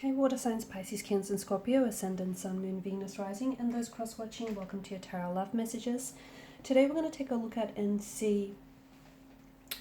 Okay, water signs Pisces, Cancer, and Scorpio, Ascendant, Sun, Moon, Venus, Rising, and those cross-watching, welcome to your Tarot Love Messages. Today we're going to take a look at and see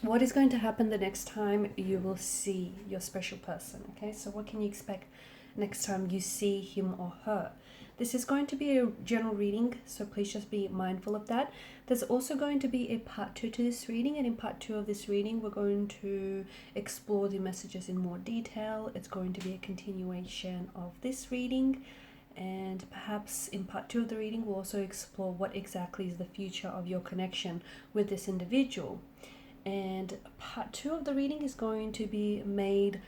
what is going to happen the next time you will see your special person. Okay, so what can you expect next time you see him or her? This is going to be a general reading, so please just be mindful of that. There's also going to be a part 2 to this reading, and in part 2 of this reading, we're going to explore the messages in more detail. It's going to be a continuation of this reading, and perhaps in part 2 of the reading, we'll also explore what exactly is the future of your connection with this individual. And part 2 of the reading is going to be made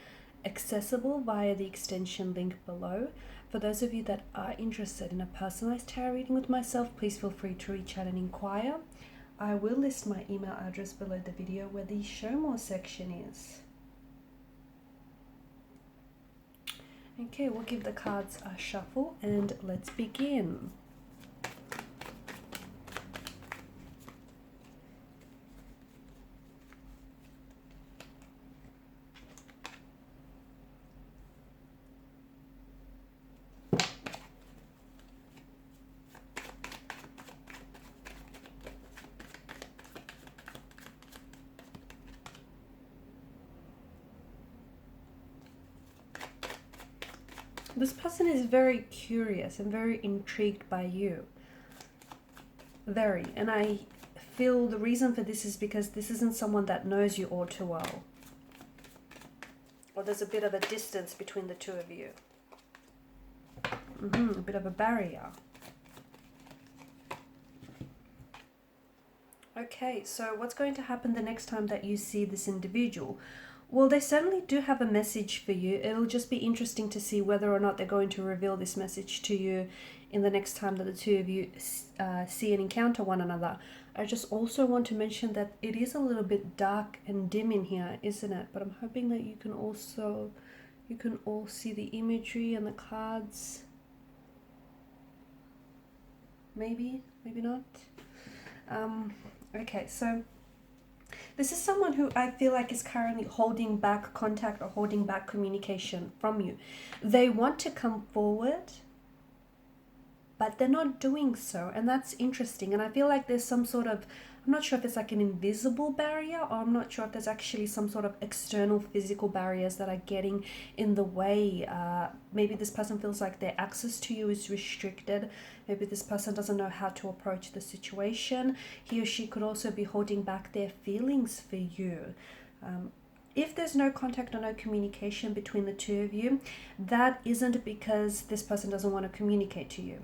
accessible via the extension link below. For those of you that are interested in a personalized tarot reading with myself, please feel free to reach out and inquire. I will list my email address below the video where the show more section is. Okay, we'll give the cards a shuffle and let's begin. This person is very curious and very intrigued by you. Very. And I feel the reason for this is because this isn't someone that knows you all too well. Or there's a bit of a distance between the two of you. A bit of a barrier. Okay, so what's going to happen the next time that you see this individual? Well, they certainly do have a message for you. It'll just be interesting to see whether or not they're going to reveal this message to you in the next time that the two of you see and encounter one another. I just also want to mention that it is a little bit dark and dim in here, isn't it? But I'm hoping that you can all see the imagery and the cards. Maybe, maybe not. Okay, so this is someone who I feel like is currently holding back contact or holding back communication from you. They want to come forward, but they're not doing so. And that's interesting. And I feel like there's some sort of, I'm not sure if it's like an invisible barrier, or I'm not sure if there's actually some sort of external physical barriers that are getting in the way. Maybe this person feels like their access to you is restricted. Maybe this person doesn't know how to approach the situation. He or she could also be holding back their feelings for you. If there's no contact or no communication between the two of you, that isn't because this person doesn't want to communicate to you.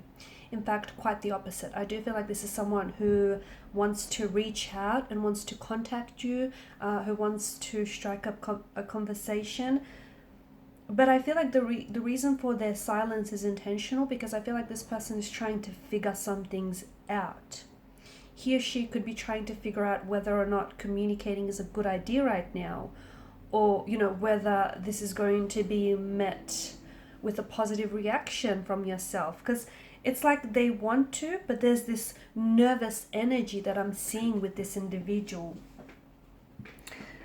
In fact, quite the opposite. I do feel like this is someone who wants to reach out and wants to contact you, who wants to strike up a conversation. But I feel like the reason for their silence is intentional, because I feel like this person is trying to figure some things out. He or she could be trying to figure out whether or not communicating is a good idea right now, or, you know, whether this is going to be met with a positive reaction from yourself. Because it's like they want to, but there's this nervous energy that I'm seeing with this individual.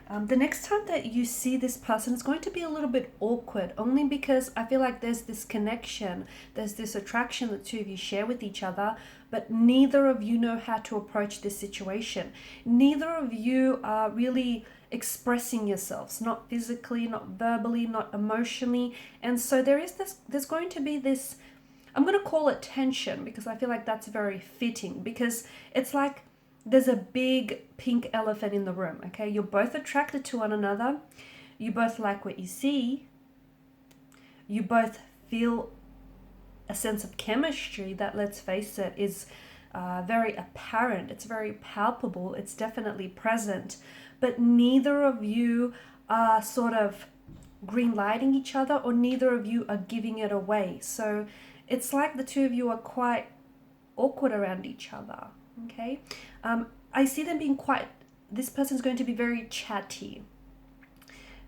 The next time that you see this person, it's going to be a little bit awkward, only because I feel like there's this connection, there's this attraction that two of you share with each other, but neither of you know how to approach this situation. Neither of you are really expressing yourselves, not physically, not verbally, not emotionally. And so there's going to be this, I'm going to call it tension, because I feel like that's very fitting, because it's like there's a big pink elephant in the room, okay? You're both attracted to one another. You both like what you see. You both feel a sense of chemistry that, let's face it, is very apparent. It's very palpable. It's definitely present. But neither of you are sort of green lighting each other, or neither of you are giving it away. So it's like the two of you are quite awkward around each other. Okay, I see them being quite, this person's going to be very chatty.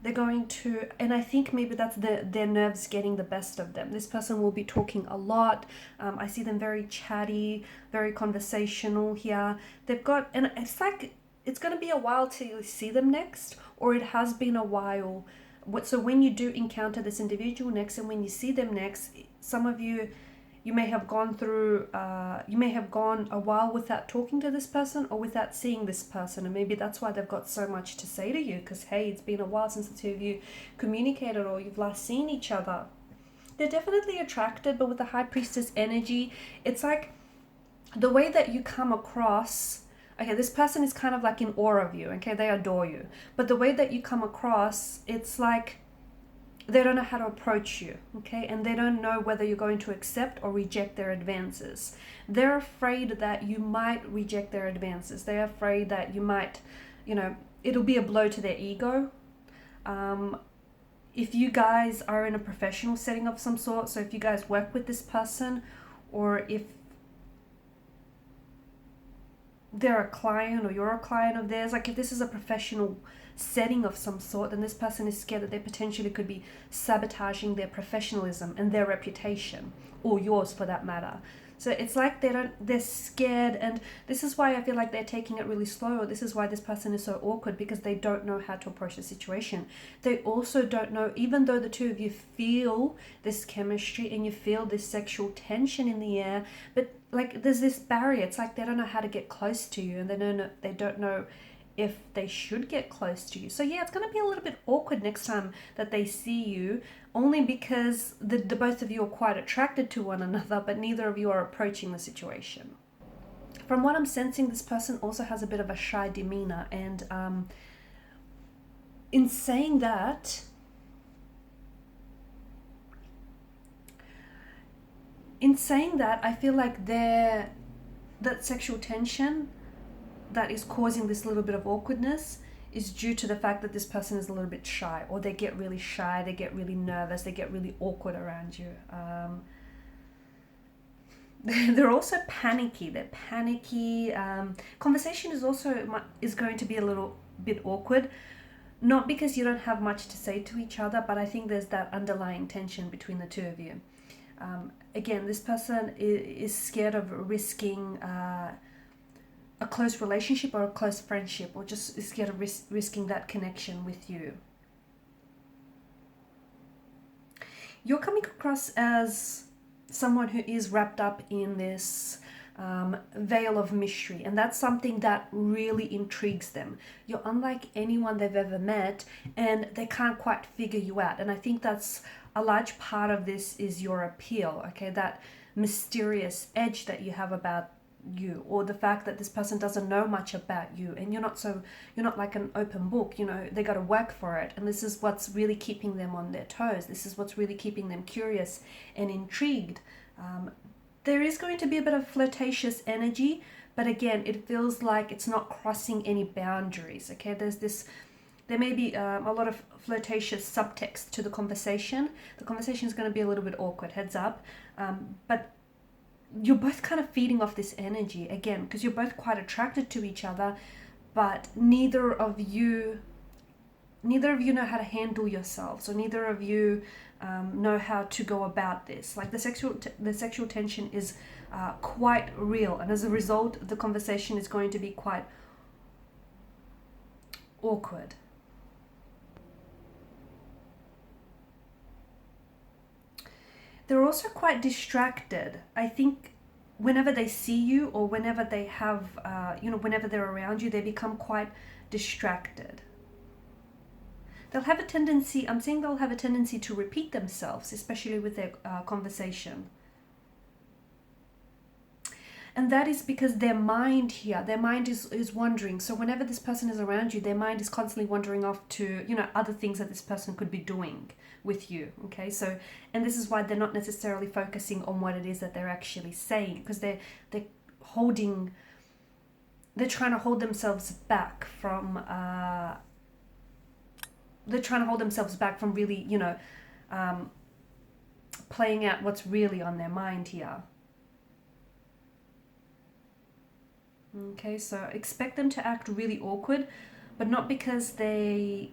They're going to, and I think maybe that's their nerves getting the best of them. This person will be talking a lot. I see them very chatty, very conversational here. They've got, and it's like, it's going to be a while till you see them next, or it has been a while So when you do encounter this individual next, and when you see them next, some of you, you may have gone through, you may have gone a while without talking to this person or without seeing this person, and maybe that's why they've got so much to say to you, because hey, it's been a while since the two of you communicated or you've last seen each other. They're definitely attracted, but with the High Priestess energy, it's like the way that you come across. Okay, this person is kind of like in awe of you, okay? They adore you. But the way that you come across, it's like they don't know how to approach you, okay? And they don't know whether you're going to accept or reject their advances. They're afraid that you might reject their advances. They're afraid that you might, it'll be a blow to their ego. If you guys are in a professional setting of some sort, so if you guys work with this person, or if they're a client or you're a client of theirs, like if this is a professional setting of some sort, then this person is scared that they potentially could be sabotaging their professionalism and their reputation, or yours for that matter. So it's like they're scared, and this is why I feel like they're taking it really slow, or this is why this person is so awkward, because they don't know how to approach the situation. They also don't know, even though the two of you feel this chemistry and you feel this sexual tension in the air, but like there's this barrier. It's like they don't know how to get close to you, and they don't know if they should get close to you. So yeah, it's going to be a little bit awkward next time that they see you, only because the both of you are quite attracted to one another, but neither of you are approaching the situation. From what I'm sensing, this person also has a bit of a shy demeanor, and in saying that, I feel like that sexual tension that is causing this little bit of awkwardness is due to the fact that this person is a little bit shy, or they get really shy, they get really nervous, they get really awkward around you. They're also panicky. They're panicky. Conversation is going to be a little bit awkward, not because you don't have much to say to each other, but I think there's that underlying tension between the two of you. Again, this person is scared of risking a close relationship or a close friendship, or just is scared of risking that connection with you. You're coming across as someone who is wrapped up in this veil of mystery, and that's something that really intrigues them. You're unlike anyone they've ever met, and they can't quite figure you out, and I think that's a large part of this is your appeal, okay? That mysterious edge that you have about you, or the fact that this person doesn't know much about you, and you're not like an open book. They got to work for it, and this is what's really keeping them on their toes. This is what's really keeping them curious and intrigued. There is going to be a bit of flirtatious energy, but again, it feels like it's not crossing any boundaries, okay? There may be a lot of flirtatious subtext to the conversation. The conversation is going to be a little bit awkward, heads up, but you're both kind of feeding off this energy, again, because you're both quite attracted to each other, but neither of you know how to handle yourselves, or neither of you know how to go about this. Like the sexual tension is quite real, and as a result, the conversation is going to be quite awkward. They're also quite distracted. I think whenever they see you, or whenever they have, whenever they're around you, they become quite distracted. I'm seeing they'll have a tendency to repeat themselves, especially with their conversation. And that is because their mind is wandering. So whenever this person is around you, their mind is constantly wandering off to, other things that this person could be doing with you. Okay, so, and this is why they're not necessarily focusing on what it is that they're actually saying, because they're trying to hold themselves back from really, playing out what's really on their mind here. Okay, so expect them to act really awkward, but not because they're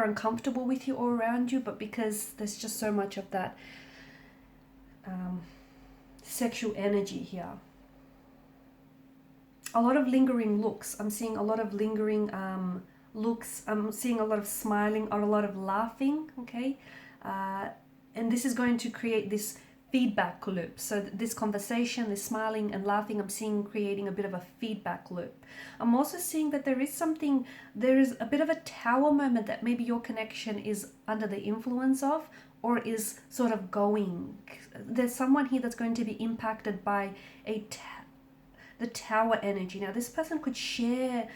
uncomfortable with you or around you, but because there's just so much of that sexual energy here. A lot of lingering looks. I'm seeing a lot of lingering looks, I'm seeing a lot of smiling or a lot of laughing, okay? And this is going to create this feedback loop. So this conversation, this smiling and laughing, I'm seeing creating a bit of a feedback loop. I'm also seeing that there is a bit of a tower moment that maybe your connection is under the influence of, or is sort of going. There's someone here that's going to be impacted by the tower energy. Now this person could share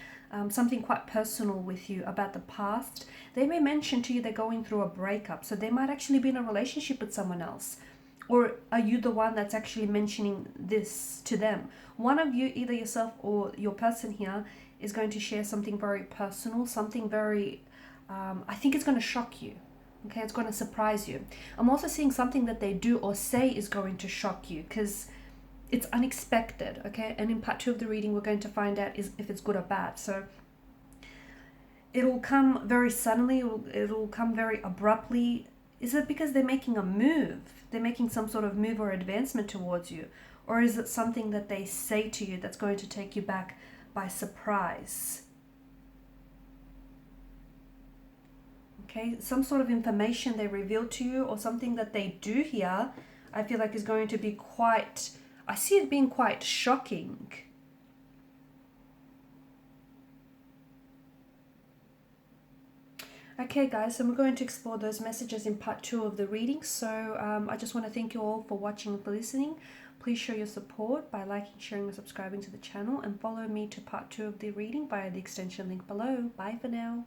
something quite personal with you about the past. They may mention to you they're going through a breakup, so they might actually be in a relationship with someone else. Or are you the one that's actually mentioning this to them? One of you, either yourself or your person here, is going to share something very personal, something very, I think it's going to shock you. Okay, it's going to surprise you. I'm also seeing something that they do or say is going to shock you because it's unexpected, okay? And in part 2 of the reading, we're going to find out if it's good or bad. So it'll come very suddenly, it'll come very abruptly. Is it because they're making a move? They're making some sort of move or advancement towards you? Or is it something that they say to you that's going to take you back by surprise? Okay, some sort of information they reveal to you or something that they do here, I feel like is going to be quite, I see it being quite shocking. Okay guys, so we're going to explore those messages in part 2 of the reading. So I just want to thank you all for watching and for listening. Please show your support by liking, sharing and subscribing to the channel, and follow me to part 2 of the reading via the extension link below. Bye for now.